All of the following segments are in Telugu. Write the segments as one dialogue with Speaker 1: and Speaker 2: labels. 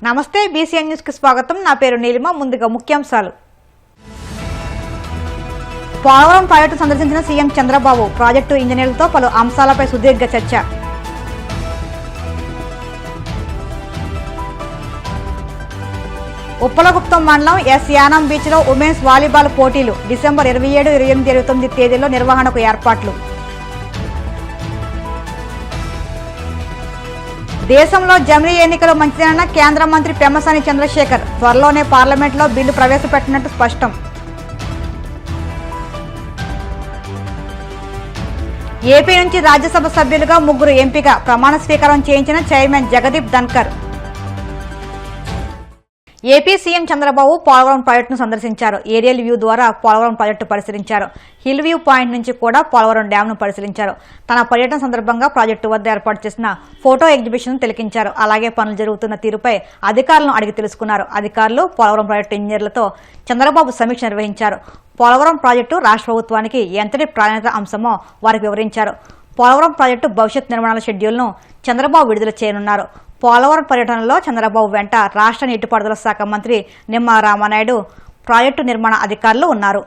Speaker 1: నమస్తే బీసీఎన్ న్యూస్ కి స్వాగతం। నా పేరు నీలిమ। ముందుగా ముఖ్యాంశాలు। పోలవరం ప్రాజెక్టు సందర్శించిన సీఎం చంద్రబాబు ప్రాజెక్టు ఇంజనీర్లతో పలు అంశాలపై సుదీర్ఘ చర్చ। ఉప్పలగుప్తం మండలం ఎస్ యానం బీచ్ లో ఉమెన్స్ వాలీబాల్ పోటీలు డిసెంబర్ 27, 28, 29 తేదీల్లో నిర్వహణకు ఏర్పాట్లు। దేశంలో జమిలీ ఎన్నికలు మంచిదన్న కేంద్ర మంత్రి పెమ్మసాని చంద్రశేఖర్ త్వరలోనే పార్లమెంట్లో బిల్లు ప్రవేశపెట్టినట్టు స్పష్టం। ఏపీ నుంచి రాజ్యసభ సభ్యులుగా 3 ఎంపిక ప్రమాణ స్వీకారం చేయించిన chairman Jagdeep Dhankhar. AP CM Chandrababu Polavaram ప్రాజెక్టును సందర్శించారు। ఏరియల్ వ్యూ ద్వారా పోలవరం ప్రాజెక్టు పరిశీలించారు। హిల్ వ్యూ పాయింట్ నుంచి కూడా పోలవరం డ్యాంను పరిశీలించారు। తన పర్యటన సందర్భంగా ప్రాజెక్టు వద్ద ఏర్పాటు చేసిన ఫోటో ఎగ్జిబిషన్ తిలకించారు। అలాగే పనులు జరుగుతున్న తీరుపై అధికారులను అడిగి తెలుసుకున్నారు। అధికారులు పోలవరం ప్రాజెక్టు ఇంజనీర్లతో చంద్రబాబు సమీక్ష నిర్వహించారు। పోలవరం ప్రాజెక్టు రాష్ట్ర ప్రభుత్వానికి ఎంతటి ప్రాధాన్యత అంశమో వారికి వివరించారు। పోలవరం ప్రాజెక్టు భవిష్యత్ నిర్మాణాల షెడ్యూల్ను చంద్రబాబు విడుదల చేయనున్నారు। పోలవరం పర్యటనలో చంద్రబాబు వెంట రాష్ట్ర నీటిపారుదల శాఖ మంత్రి నిమ్మల రామానాయుడు, ప్రాజెక్టు నిర్మాణ అధికారులు ఉన్నారు।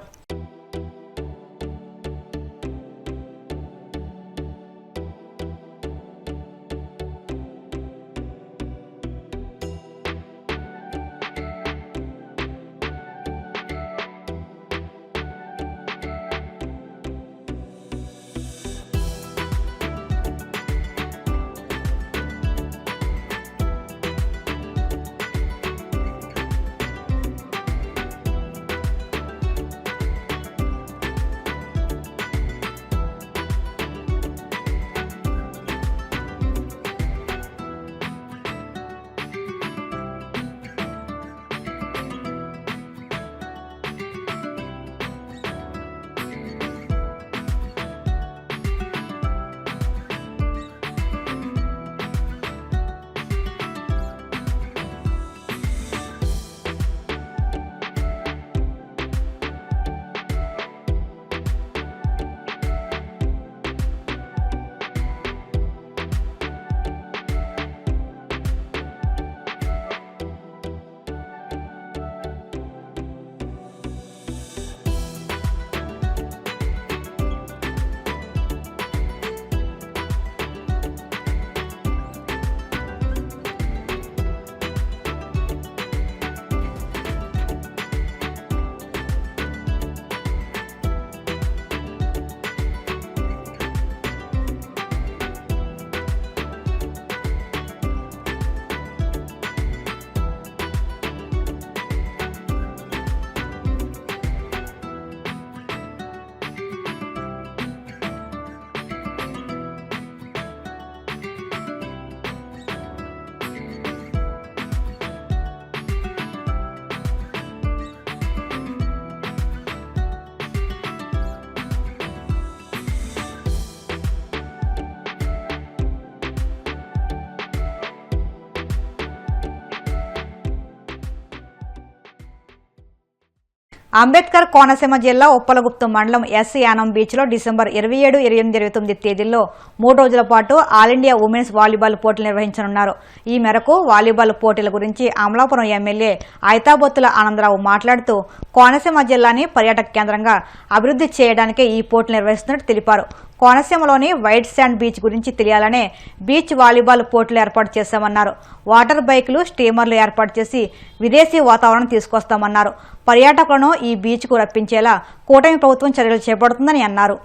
Speaker 1: అంబేద్కర్ కోనసీమ జిల్లా ఉప్పలగుప్తం మండలం ఎస్ యానం బీచ్ లో డిసెంబర్ 27, 28, 29 తేదీల్లో 3 రోజుల పాటు ఆల్ ఇండియా ఉమెన్స్ వాలీబాల్ పోటీలు నిర్వహించనున్నారు। ఈ మేరకు వాలీబాల్ పోటీల గురించి అమలాపురం ఎమ్మెల్యే ఐతాబొత్తుల ఆనందరావు మాట్లాడుతూ కోనసీమ జిల్లాని పర్యాటక కేంద్రంగా అభివృద్ధి చేయడానికే ఈ పోటీలు నిర్వహిస్తున్నట్టు తెలిపారు। కోనసీమలోని వైట్ శాండ్ బీచ్ గురించి తెలియాలనే బీచ్ వాలీబాల్ పోటీలు ఏర్పాటు చేశామన్నారు। వాటర్ బైకులు, స్టీమర్లు ఏర్పాటు చేసి విదేశీ వాతావరణం తీసుకొస్తామన్నారు। పర్యాటకులను ఈ బీచ్కు రప్పించేలా కూటమి ప్రభుత్వం చర్యలు చేపడుతుందని అన్నారు।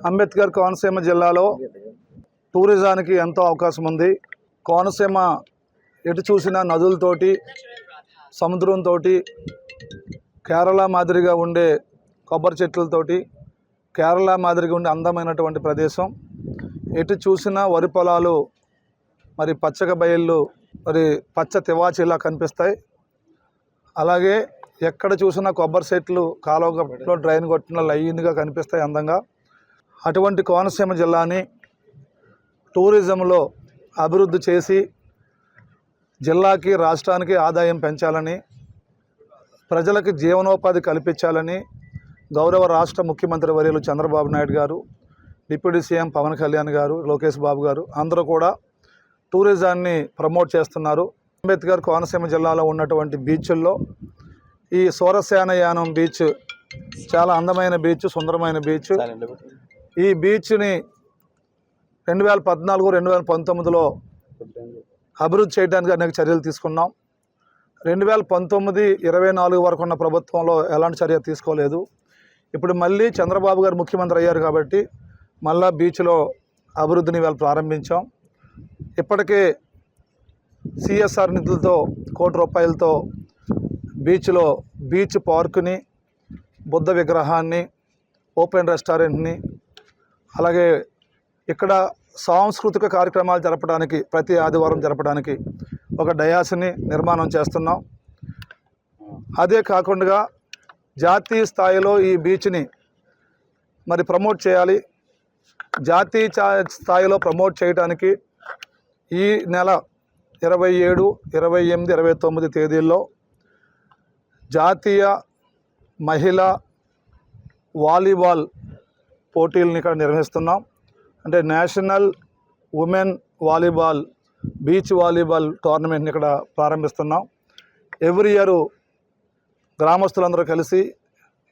Speaker 2: అంబేద్కర్ కోనసీమ జిల్లాలో టూరిజానికి ఎంతో అవకాశం ఉంది। కోనసీమ ఎటు చూసినా నదులతోటి, సముద్రంతో, కేరళ మాదిరిగా ఉండే కొబ్బరి చెట్లతోటి, కేరళ మాదిరిగా ఉండే అందమైనటువంటి ప్రదేశం। ఎటు చూసినా వరి పొలాలు, మరి పచ్చక బయళ్ళు, మరి పచ్చ తివాచీలా కనిపిస్తాయి। అలాగే ఎక్కడ చూసినా కొబ్బరి చెట్లు కాలువలో డ్రైన్ కొట్టిన లైన్గా కనిపిస్తాయి అందంగా। అటువంటి కోనసీమ జిల్లాని టూరిజంలో అభివృద్ధి చేసి జిల్లాకి, రాష్ట్రానికి ఆదాయం పెంచాలని, ప్రజలకు జీవనోపాధి కల్పించాలని గౌరవ రాష్ట్ర ముఖ్యమంత్రి వర్యులు చంద్రబాబు నాయుడు గారు, డిప్యూటీ సీఎం పవన్ కళ్యాణ్ గారు, లోకేష్ బాబు గారు అందరూ కూడా టూరిజాన్ని ప్రమోట్ చేస్తున్నారు। అంబేద్కర్ కోనసీమ జిల్లాలో ఉన్నటువంటి బీచ్ల్లో ఈ సూరసేనయానం బీచ్ చాలా అందమైన బీచ్, సుందరమైన బీచ్. ఈ బీచ్ని 2014-2019లో అభివృద్ధి చేయడానికి అనేక చర్యలు తీసుకున్నాం. 2019-24 వరకు ఉన్న ప్రభుత్వంలో ఎలాంటి చర్య తీసుకోలేదు. ఇప్పుడు మళ్ళీ చంద్రబాబు గారు ముఖ్యమంత్రి అయ్యారు కాబట్టి మళ్ళా బీచ్లో అభివృద్ధిని ప్రారంభించాం. ఇప్పటికే సిఎస్ఆర్ నిధులతో ₹1 కోటి బీచ్లో బీచ్ పార్కుని, బుద్ధ విగ్రహాన్ని, ఓపెన్ రెస్టారెంట్ని, అలాగే ఇక్కడ సాంస్కృతిక కార్యక్రమాలు జరపడానికి ప్రతి ఆదివారం జరపడానికి ఒక డయాస్ని నిర్మాణం చేస్తున్నాం. అదే కాకుండా జాతీయ స్థాయిలో ఈ బీచ్ని ప్రమోట్ చేయాలి. జాతీయ స్థాయిలో ప్రమోట్ చేయడానికి ఈ నెల 27, 28, 29 తేదీల్లో జాతీయ మహిళా వాలీబాల్ పోటీలను ఇక్కడ నిర్వహిస్తున్నాం. అంటే national women volleyball, beach volleyball టోర్నమెంట్ని ఇక్కడ ప్రారంభిస్తున్నాం. ఎవ్రీ ఇయర్ గ్రామస్తులందరూ కలిసి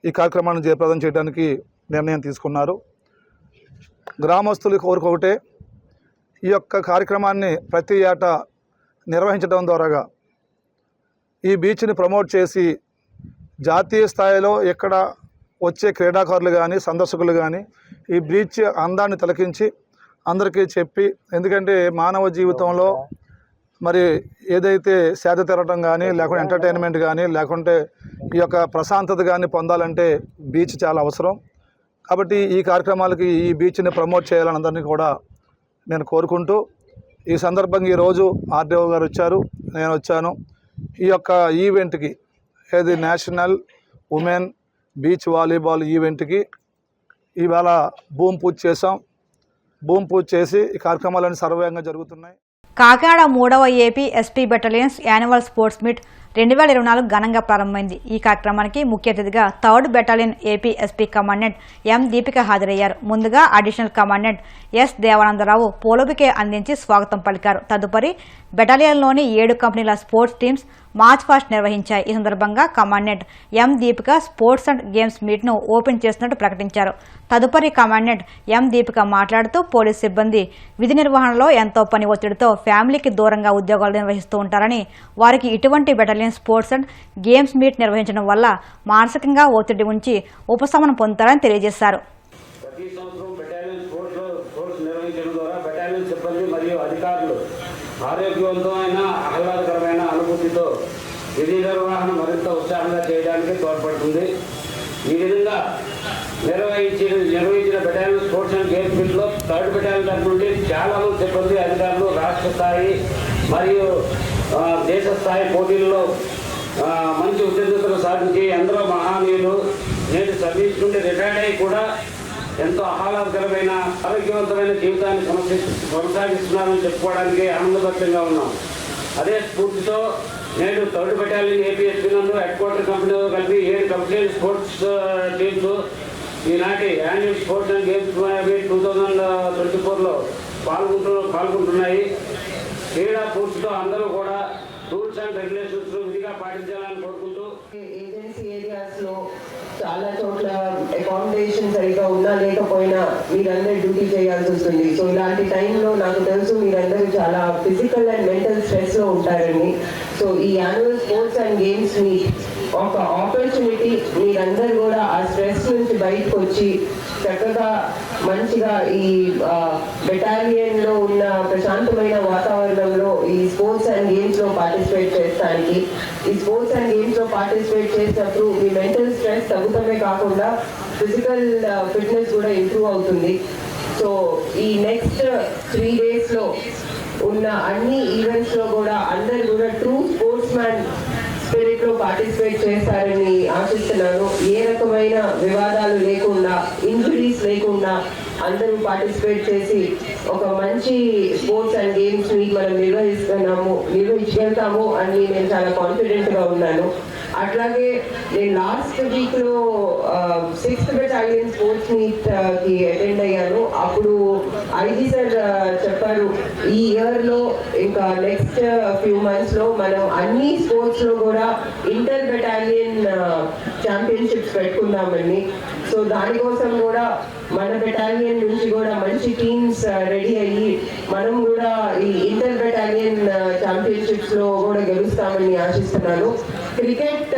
Speaker 2: ఈ కార్యక్రమాన్ని జయప్రదం చేయడానికి నిర్ణయం తీసుకున్నారు. గ్రామస్తులు కోరుకోవటే ఈ యొక్క కార్యక్రమాన్ని ప్రతి ఏటా నిర్వహించడం ద్వారా ఈ బీచ్ని ప్రమోట్ చేసి జాతీయ స్థాయిలో ఇక్కడ వచ్చే క్రీడాకారులు కానీ సందర్శకులు కానీ ఈ బీచ్ అందాన్ని తిలకించి అందరికీ చెప్పి, ఎందుకంటే మానవ జీవితంలో ఏదైతే సేద తీరటం కానీ, లేకుంటే ఎంటర్టైన్మెంట్ కానీ, లేకుంటే ఈ యొక్క ప్రశాంతత కానీ పొందాలంటే బీచ్ చాలా అవసరం. కాబట్టి ఈ కార్యక్రమాలకి ఈ బీచ్ని ప్రమోట్ చేయాలని అందరినీ కూడా నేను కోరుకుంటూ, ఈ సందర్భంగా ఈరోజు ఆర్డీఓ గారు వచ్చారు, నేను వచ్చాను. ఈ యొక్క ఈవెంట్కి, ఏది నేషనల్ ఉమెన్ బీచ్ వాలీబాల్ ఈవెంట్కి ఇవాళ భూమి పూజ చేసాం. భూమి పూజ చేసి ఈ కార్యక్రమాలన్నీ సర్వేంగా జరుగుతున్నాయి.
Speaker 1: కాకినాడ 3వ AP SP battalions annual sports meet 2024 ఘనంగా ప్రారంభమైంది. ఈ కార్యక్రమానికి ముఖ్య అతిథిగా 3rd battalion AP SP commandant M Deepika హాజరయ్యారు. ముందుగా అడిషనల్ కమాండెంట్ ఎస్ దేవానందరావు పోలోబికే అందించి స్వాగతం పలికారు. తదుపరి బెటాలియన్లోని 7 కంపెనీల స్పోర్ట్స్ టీమ్స్ మార్చ్ పాస్ట్ నిర్వహించాయి. ఈ సందర్భంగా commandant M Deepika sports and games మీట్ను ఓపెన్ చేసినట్టు ప్రకటించారు. తదుపరి కమాండెంట్ ఎం దీపిక మాట్లాడుతూ పోలీస్ సిబ్బంది విధి నిర్వహణలో ఎంతో పని ఒత్తిడితో ఫ్యామిలీకి దూరంగా ఉద్యోగాలు నిర్వహిస్తూ ఉంటారని, వారికి ఇటువంటి battalion sports and games meet నిర్వహించడం వల్ల మానసికంగా ఒత్తిడి ఉంచి ఉపశమనం పొందుతారని తెలియజేశారు.
Speaker 3: ప్రతి సంవత్సరం బెటాలియన్ స్పోర్ట్స్ నిర్వహించడం ద్వారా బెటాలియన్ సిబ్బంది మరియు అధికారులు ఆరోగ్యవంతమైన ఆహ్లాదకరమైన అనుభూతితో విధి నిర్వహణ మరింత ఉత్సాహంగా చేయడానికి తోడ్పడుతుంది. ఈ విధంగా నిర్వహించిన బెటాలియన్ స్పోర్ట్స్ అండ్ గేమ్స్ మీట్లో 3rd బెటాలియన్ తరఫు నుండి చాలా మంది సిబ్బంది అధికారులు రాష్ట్ర స్థాయి మరియు దేశ స్థాయి పోటీల్లో మంచి ఉత్తీర్ణతలు సాధించి ఎందరో మహానీయులు నేటి సర్వీస్ నుండి రిటైర్డ్ అయ్యి కూడా ఎంతో ఆహ్లాదకరమైన ఆరోగ్యవంతమైన జీవితాన్ని కొనసాగిస్తున్నారని చెప్పుకోవడానికి ఆనందభరితంగా ఉన్నాం. అదే స్ఫూర్తితో నేడు 3rd బెటాలియన్ ఏపీఎస్పీ నందు హెడ్ కంపెనీతో కలిపి 7 కంపెనీ స్పోర్ట్స్ టీమ్స్ ఈనాటి యాన్యువల్ స్పోర్ట్స్ అండ్ గేమ్స్ 2024లో పాల్గొంటున్నాయి. క్రీడా పూర్తితో అందరూ కూడా రూల్స్ అండ్ రెగ్యులేషన్స్ విధిగా పాటించాలని కోరుకుంటూ,
Speaker 4: ఏజెన్సీ ఏరియాస్ లో చాలా చోట్ల అకామిడేషన్ సరిగా ఉన్నా లేకపోయినా మీరందరూ డ్యూటీ చేయాల్సి వస్తుంది. సో ఇలాంటి టైంలో నాకు తెలుసు మీరందరూ చాలా ఫిజికల్ అండ్ మెంటల్ స్ట్రెస్ లో ఉంటారని. సో ఈ యాన్యువల్ స్పోర్ట్స్ అండ్ గేమ్స్ ని ఒక ఆపర్చునిటీ, మీరందరూ కూడా ఆ స్ట్రెస్ నుంచి బయటకు వచ్చి చక్కగా మంచిగా ఈ బెటాలియన్ లో ఉన్న ప్రశాంతమైన వాతావరణంలో ఈ స్పోర్ట్స్ అండ్ గేమ్స్ లో పార్టిసిపేట్ చేస్తానికి, ఈ స్పోర్ట్స్ అండ్ గేమ్స్ లో పార్టిసిపేట్ చేసినప్పుడు మీ మెంటల్ స్ట్రెస్ తగ్గుతమే కాకుండా ఫిజికల్ ఫిట్నెస్ కూడా ఇంప్రూవ్ అవుతుంది. సో ఈ నెక్స్ట్ 3 days లో ఉన్న అన్ని ఈవెంట్స్ లో కూడా అందరు కూడా ట్రూ స్పోర్ట్స్ మ్యాన్ స్పిరిట్ లో పార్టిసిపేట్ చేస్తారని ఆశిస్తున్నాను. ఏ రకమైన వివాదాలు లేకుండా, ఇంజురీస్ లేకుండా అందరూ పార్టిసిపేట్ చేసి ఒక మంచి స్పోర్ట్స్ అండ్ గేమ్స్ మీట్ మనం నిర్వహించగలుగుతాము అని నేను చాలా కాన్ఫిడెంట్గా ఉన్నాను. అట్లాగే నేను లాస్ట్ వీక్లో 6th బెటాలియన్ స్పోర్ట్స్ మీట్కి అటెండ్ అయ్యాను. అప్పుడు ఐజీ సార్ చెప్పారు, ఈ ఇయర్లో ఇంకా నెక్స్ట్ ఫ్యూ మంత్స్లో మనం అన్ని స్పోర్ట్స్లో కూడా ఇంటర్ బెటాలియన్ ఛాంపియన్షిప్స్ పెట్టుకుందామని. సో దానికోసం కూడా మన బెటాలియన్ నుంచి కూడా మంచి టీమ్స్ రెడీ అయ్యి మనం కూడా ఈ ఇంటర్ బెటాలియన్ ఛాంపియన్షిప్స్లో కూడా గెలుస్తామని ఆశిస్తున్నాను. క్రికెట్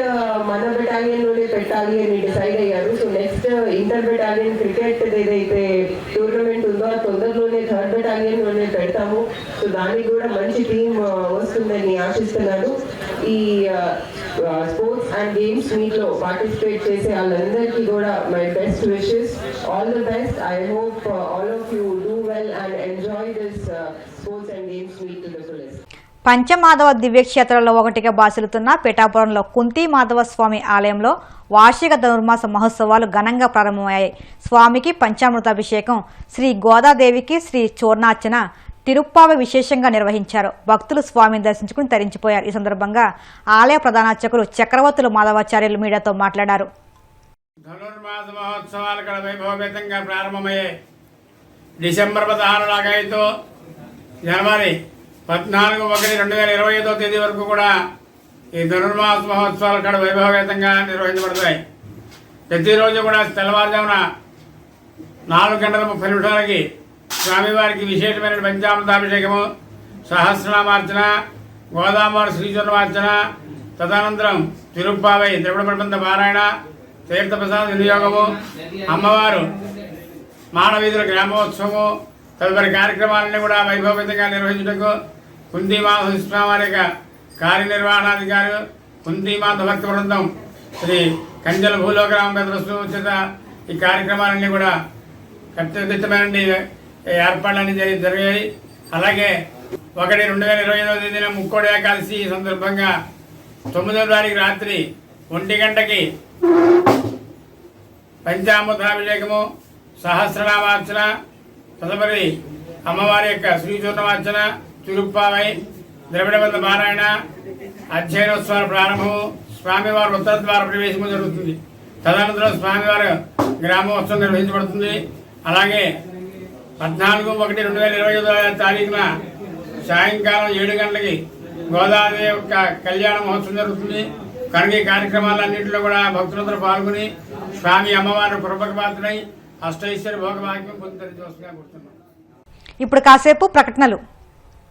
Speaker 4: మన బెటాలియన్లోనే పెట్టాలి అని డిసైడ్ అయ్యారు. So next inter battalion cricket ఏదైతే టోర్నమెంట్ ఉందో ఆ తొందరలోనే 3rd బెటాలియన్లోనే పెడతాము. సో దానికి కూడా మంచి టీం వస్తుందని ఆశిస్తున్నాను. ఈ స్పోర్ట్స్ అండ్ గేమ్స్ మీట్లో పార్టిసిపేట్ చేసే వాళ్ళందరికీ కూడా my best wishes. All the best. I hope all of you do well and enjoy this sports and games meet to the fullest.
Speaker 1: పంచమాధవ దివ్యక్షేత్రాల్లో ఒకటిగా బాసిల్లుతున్న పిఠాపురంలో కుంతి మాధవ స్వామి ఆలయంలో వార్షిక ధనుర్మాస మహోత్సవాలు ఘనంగా ప్రారంభమయ్యాయి. స్వామికి పంచామృతాభిషేకం, శ్రీ గోదాదేవికి శ్రీ చూర్ణార్చన, తిరుప్పావ విశేషంగా నిర్వహించారు. భక్తులు స్వామిని దర్శించుకుని తరించిపోయారు. ఈ సందర్భంగా ఆలయ ప్రధానార్చకులు చక్రవర్తులు మాధవాచార్యులు మీడియాతో మాట్లాడారు.
Speaker 5: ధనుర్మాస మహోత్సవాలు ఇక్కడ వైభవపేతంగా ప్రారంభమయ్యాయి. డిసెంబర్ 16 నాకైతో జనవరి 14/1/2025 తేదీ వరకు కూడా ఈ ధనుర్మాస మహోత్సవాలు ఇక్కడ వైభవపేతంగా నిర్వహించబడతాయి. ప్రతిరోజు కూడా తెల్లవారుజామున 4:30 స్వామివారికి విశేషమైన పంచామృతాభిషేకము, సహస్రనామార్చన, గోదావరి శ్రీచూర్ణమార్చన, తదనంతరం తిరుప్పావై ద్రవిడ ప్రబంధ పారాయణ, తీర్థప్రసాద వినియోగము, అమ్మవారు మానవీధుల గ్రామోత్సవము తదుపరి కార్యక్రమాలన్నీ కూడా వైభవపేతంగా నిర్వహించుటకు కుంతిమాధవ స్వామి యొక్క కార్యనిర్వహణాధికారి కుంతిమాధవ భక్త బృందం శ్రీ కంజల భూలోకరామ ఉచిత ఈ కార్యక్రమాలన్నీ కూడా కట్టుదిట్టమైన ఏర్పాట్లన్నీ జరిగాయి. అలాగే 1/2025 తేదీన ముక్కోడి ఏకాదశి సందర్భంగా 9వ తారీఖు రాత్రి 1 గంటకి పంచామృతాభిషేకము, సహస్రనామార్చన, తదుపరి అమ్మవారి యొక్క శ్రీచూర్ణమార్చన, తిరుప్పావై ద్రవిడబంధ పారాయణ, అధ్యయనోత్సవాల ప్రారంభము, స్వామివారి ఉత్తర ద్వార ప్రవేశము జరుగుతుంది. తదనంతరం స్వామివారి గ్రామోత్సవం నిర్వహించబడుతుంది. అలాగే 14/1/2025 తారీఖున సాయంకాలం 7 గంటలకి గోదావరి యొక్క కళ్యాణ మహోత్సవం జరుగుతుంది. కనుక ఈ కార్యక్రమాలన్నింటిలో కూడా భక్తులందరూ పాల్గొని స్వామి అమ్మవారి కృపకు పాత్రై అష్టైశ్వర్య భోగభాగ్యం పొందుతూ వస్తుందిగా కూర్చున్నాం.
Speaker 1: ఇప్పుడు కాసేపు ప్రకటనలు.